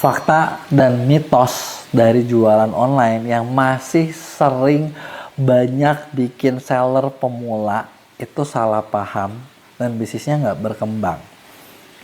fakta dan mitos dari jualan online yang masih sering banyak bikin seller pemula itu salah paham dan bisnisnya nggak berkembang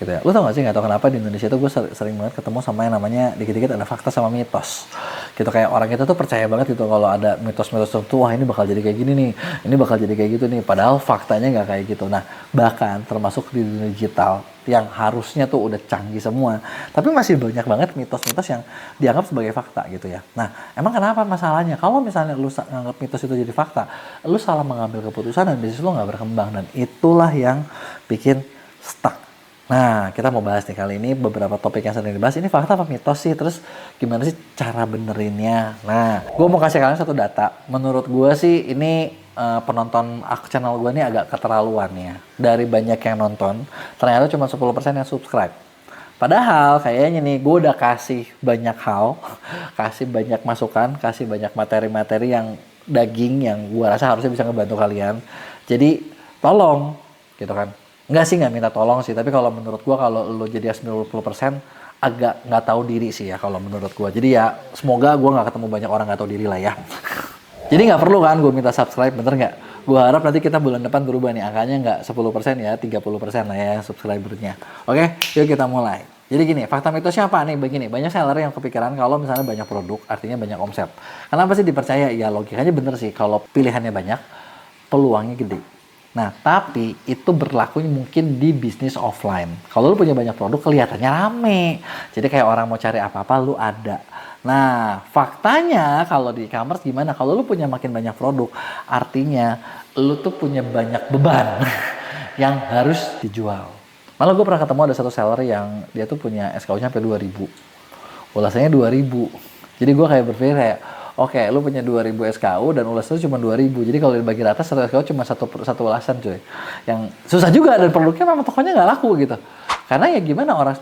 gitu ya. Lu tau gak sih, nggak tau kenapa di Indonesia tuh gue sering banget ketemu sama yang namanya dikit-dikit ada fakta sama mitos gitu. Kayak orang kita tuh percaya banget gitu kalau ada mitos-mitos tertentu, wah ini bakal jadi kayak gini nih, ini bakal jadi kayak gitu nih, padahal faktanya nggak kayak gitu. Nah bahkan termasuk di dunia digital yang harusnya tuh udah canggih semua, tapi masih banyak banget mitos-mitos yang dianggap sebagai fakta gitu ya. Nah emang kenapa masalahnya? Kalau misalnya lu nganggap mitos itu jadi fakta, lu salah mengambil keputusan dan bisnis lu nggak berkembang, dan itulah yang bikin stuck. Nah, kita mau bahas nih kali ini beberapa topik yang sering dibahas. Ini fakta apa mitos sih? Terus gimana sih cara benerinnya? Nah, gue mau kasih kalian satu data. Menurut gue sih ini penonton channel gue ini agak keterlaluan ya. Dari banyak yang nonton, ternyata cuma 10% yang subscribe. Padahal kayaknya nih gue udah kasih banyak hal, kasih banyak masukan, kasih banyak materi-materi yang daging yang gue rasa harusnya bisa ngebantu kalian. Jadi tolong gitu kan. Enggak sih, nggak minta tolong sih, tapi kalau menurut gua kalau lo jadi 90% agak nggak tahu diri sih ya kalau menurut gua. Jadi ya semoga gua nggak ketemu banyak orang nggak tahu diri lah ya. Jadi nggak perlu kan gua minta subscribe, bener nggak? Gua harap nanti kita bulan depan berubah nih angkanya, nggak 10% ya, 30% lah ya subscribernya. Oke, yuk kita mulai. Jadi gini, fakta mitosnya apa nih? Begini, banyak seller yang kepikiran kalau misalnya banyak produk artinya banyak omset. Kenapa sih dipercaya? Ya logikanya bener sih, kalau pilihannya banyak, peluangnya gede. Nah, tapi itu berlakunya mungkin di bisnis offline. Kalau lu punya banyak produk, kelihatannya rame. Jadi kayak orang mau cari apa-apa, lu ada. Nah, faktanya kalau di e-commerce gimana? Kalau lu punya makin banyak produk, artinya lu tuh punya banyak beban yang harus dijual. Malah gue pernah ketemu ada satu seller yang dia tuh punya SKU-nya sampai 2000. Ulasannya 2000. Jadi gue kayak berpikir kayak, oke, lu punya 2000 SKU dan ulasan itu cuma 2000. Jadi kalau dibagi rata satu SKU cuma satu ulasan cuy. Yang susah juga dan produknya memang tokonya nggak laku gitu. Karena ya gimana, orang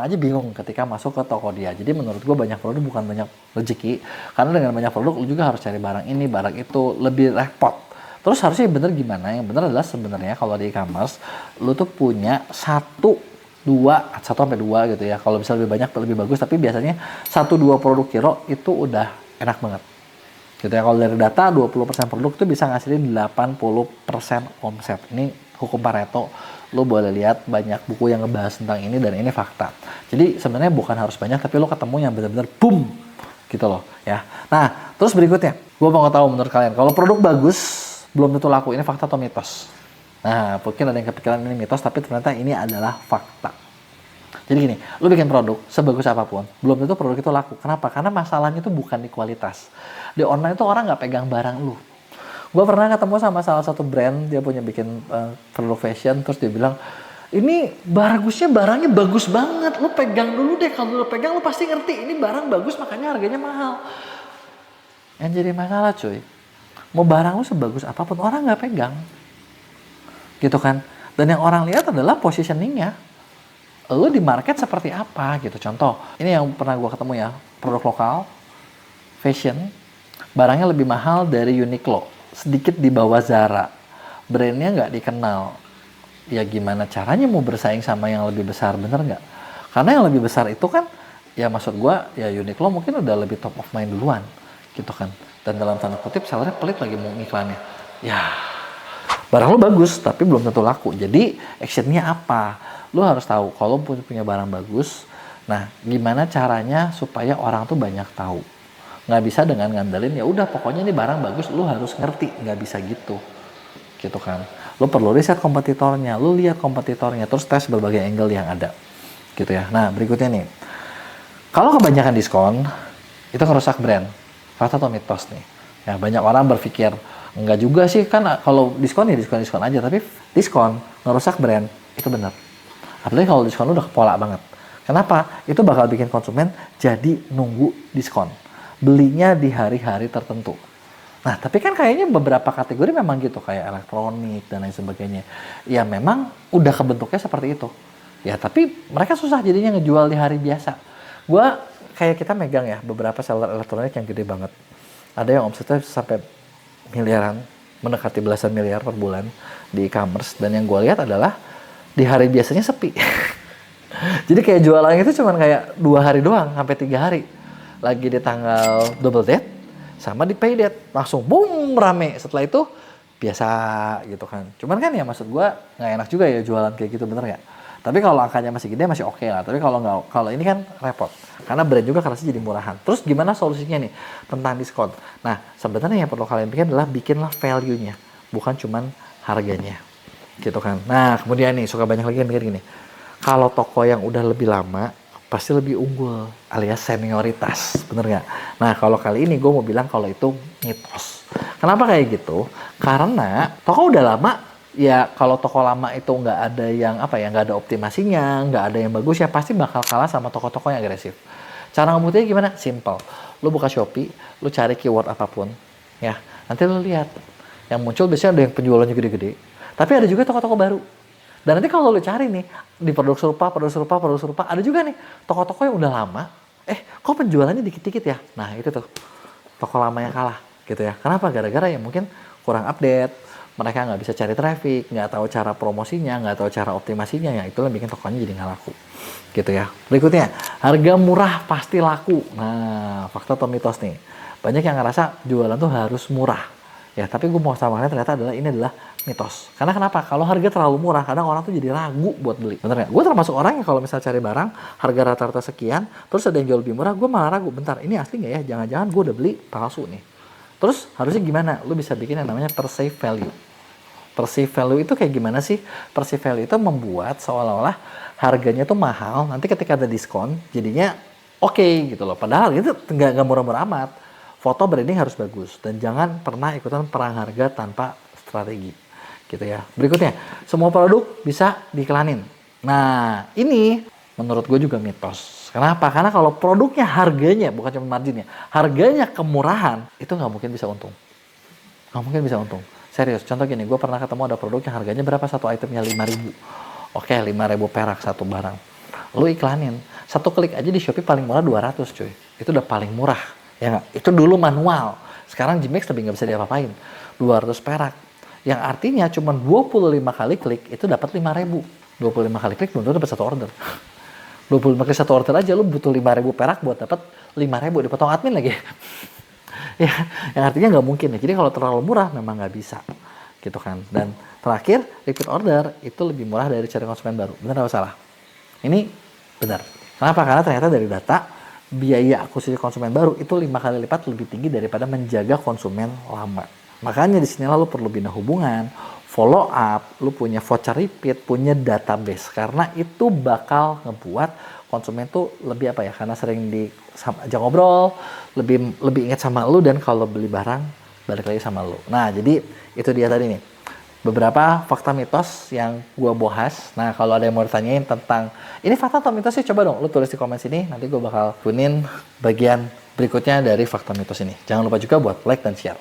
aja bingung ketika masuk ke toko dia. Jadi menurut gue banyak produk bukan banyak rezeki. Karena dengan banyak produk lu juga harus cari barang ini, barang itu, lebih repot. Terus harusnya yang bener gimana? Yang bener adalah sebenarnya kalau di e-commerce lu tuh punya satu sampai dua gitu ya. Kalau bisa lebih banyak lebih bagus, tapi biasanya 1-2 produk hero itu udah enak banget. Gitu ya, kalau dari data 20% produk itu bisa ngasilin 80% omset. Ini hukum Pareto. Lo boleh lihat banyak buku yang ngebahas tentang ini dan ini fakta. Jadi sebenarnya bukan harus banyak, tapi lo ketemu yang benar-benar boom gitu loh ya. Nah, terus berikutnya, gue mau tahu menurut kalian, kalau produk bagus belum tentu laku, ini fakta atau mitos? Nah, mungkin ada yang kepikiran ini mitos, tapi ternyata ini adalah fakta. Jadi gini, lu bikin produk sebagus apapun, belum tentu produk itu laku. Kenapa? Karena masalahnya itu bukan di kualitas. Di online itu orang nggak pegang barang lu. Gue pernah ketemu sama salah satu brand, dia punya bikin produk fashion, terus dia bilang, ini barangnya bagus banget, lu pegang dulu deh, kalau lu pegang lu pasti ngerti, ini barang bagus makanya harganya mahal. Yang jadi masalah cuy, mau barang lu sebagus apapun, orang nggak pegang. Gitu kan? Dan yang orang lihat adalah positioningnya. Lu di market seperti apa gitu. Contoh, ini yang pernah gue ketemu ya, produk lokal, fashion, barangnya lebih mahal dari Uniqlo, sedikit di bawah Zara, brandnya nggak dikenal. Ya gimana caranya mau bersaing sama yang lebih besar, bener nggak? Karena yang lebih besar itu kan, ya maksud gue, ya Uniqlo mungkin udah lebih top of mind duluan, gitu kan. Dan dalam tanda kutip, sellernya pelit lagi mau ngiklannya. Ya, barang lu bagus, tapi belum tentu laku. Jadi, actionnya apa? Lu harus tahu kalau punya barang bagus, nah gimana caranya supaya orang tuh banyak tahu. Nggak bisa dengan ngandelin ya udah pokoknya ini barang bagus, lu harus ngerti, nggak bisa gitu kan. Lu perlu riset kompetitornya, lu lihat kompetitornya, terus tes berbagai angle yang ada gitu ya. Nah berikutnya nih, kalau kebanyakan diskon itu ngerusak brand, fakta atau mitos nih ya. Banyak orang berpikir enggak juga sih, kan kalau diskon ya diskon aja, tapi diskon ngerusak brand itu benar. Apalagi kalau diskon udah kepola banget. Kenapa? Itu bakal bikin konsumen jadi nunggu diskon. Belinya di hari-hari tertentu. Nah, tapi kan kayaknya beberapa kategori memang gitu. Kayak elektronik dan lain sebagainya. Ya memang udah kebentuknya seperti itu. Ya tapi mereka susah jadinya ngejual di hari biasa. Kayak kita megang ya beberapa seller elektronik yang gede banget. Ada yang omsetnya sampai miliaran. Mendekati belasan miliar per bulan di e-commerce. Dan yang gue lihat adalah di hari biasanya sepi. Jadi kayak jualan itu cuman kayak 2 hari doang, sampai 3 hari. Lagi di tanggal double date, sama di pay date. Langsung boom, rame. Setelah itu, biasa gitu kan. Cuman kan ya maksud gua nggak enak juga ya jualan kayak gitu, bener nggak? Tapi kalau angkanya masih gede masih oke lah. Tapi kalau nggak, kalau ini kan repot. Karena brand juga kerasnya jadi murahan. Terus gimana solusinya nih tentang diskon? Nah, sebenarnya yang perlu kalian bikin adalah bikinlah value-nya, bukan cuman harganya. Gitu kan. Nah, kemudian nih suka banyak lagi yang mikir gini. Kalau toko yang udah lebih lama pasti lebih unggul alias senioritas, bener nggak? Nah, kalau kali ini gue mau bilang kalau itu mitos. Kenapa kayak gitu? Karena toko udah lama, ya kalau toko lama itu nggak ada yang apa ya, nggak ada optimasinya, nggak ada yang bagus ya pasti bakal kalah sama toko-toko yang agresif. Cara ngebuktinya gimana? Simple. Lu buka Shopee, lu cari keyword apapun, ya nanti lu lihat yang muncul biasanya ada yang penjualannya gede-gede, tapi ada juga toko-toko baru. Dan nanti kalau lu cari nih di produk serupa, ada juga nih toko-toko yang udah lama, kok penjualannya dikit-dikit ya? Nah itu tuh toko lama yang kalah gitu ya. Kenapa? Gara-gara ya mungkin kurang update, mereka nggak bisa cari traffic, nggak tahu cara promosinya, nggak tahu cara optimasinya, ya itulah bikin tokonya jadi nggak laku gitu ya. Berikutnya, harga murah pasti laku. Nah, fakta atau mitos nih, banyak yang ngerasa jualan tuh harus murah. Ya, tapi gue mau samakan ternyata ini adalah mitos. Karena kenapa? Kalau harga terlalu murah, kadang orang tuh jadi ragu buat beli. Bener nggak? Gue termasuk orang yang kalau misalnya cari barang, harga rata-rata sekian, terus ada yang jual lebih murah, gue malah ragu. Bentar, ini asli nggak ya? Jangan-jangan gue udah beli palsu nih. Terus harusnya gimana? Lu bisa bikin yang namanya perceived value. Perceived value itu kayak gimana sih? Perceived value itu membuat seolah-olah harganya tuh mahal, nanti ketika ada diskon, jadinya oke gitu loh. Padahal itu nggak murah-murah amat. Foto branding harus bagus dan jangan pernah ikutan perang harga tanpa strategi gitu ya. Berikutnya, semua produk bisa diiklanin. Nah, ini menurut gue juga mitos. Kenapa? Karena kalau produknya harganya, bukan cuma marginnya, harganya kemurahan, itu nggak mungkin bisa untung. Nggak mungkin bisa untung. Serius, contoh gini, gue pernah ketemu ada produk yang harganya berapa satu itemnya 5.000. Oke, 5.000 perak satu barang. Lu iklanin, satu klik aja di Shopee paling murah 200 cuy. Itu udah paling murah. Ya nggak? Itu dulu manual. Sekarang Gmex lebih nggak bisa diapa-apain. 200 perak. Yang artinya cuma 25 kali klik itu dapat 5.000. 25 kali klik belum tentu dapat satu order. 25 kali satu order aja lu butuh 5.000 perak buat dapat 5.000, dipotong admin lagi. Ya, yang artinya nggak mungkin ya. Jadi kalau terlalu murah memang nggak bisa. Gitu kan. Dan terakhir, repeat order itu lebih murah dari cari konsumen baru. Benar atau salah? Ini benar. Kenapa? Karena ternyata dari data biaya akuisisi konsumen baru itu 5 kali lipat lebih tinggi daripada menjaga konsumen lama. Makanya di sinilah lu perlu bina hubungan, follow up, lu punya voucher repeat, punya database. Karena itu bakal ngebuat konsumen tuh lebih apa ya? Karena sering ajak ngobrol, lebih ingat sama lu, dan kalau beli barang balik lagi sama lu. Nah, jadi itu dia tadi nih. Beberapa fakta mitos yang gue bahas. Nah, kalau ada yang mau ditanyain tentang ini fakta atau mitos sih, coba dong lu tulis di komen sini. Nanti gue bakal tunin bagian berikutnya dari fakta mitos ini. Jangan lupa juga buat like dan share.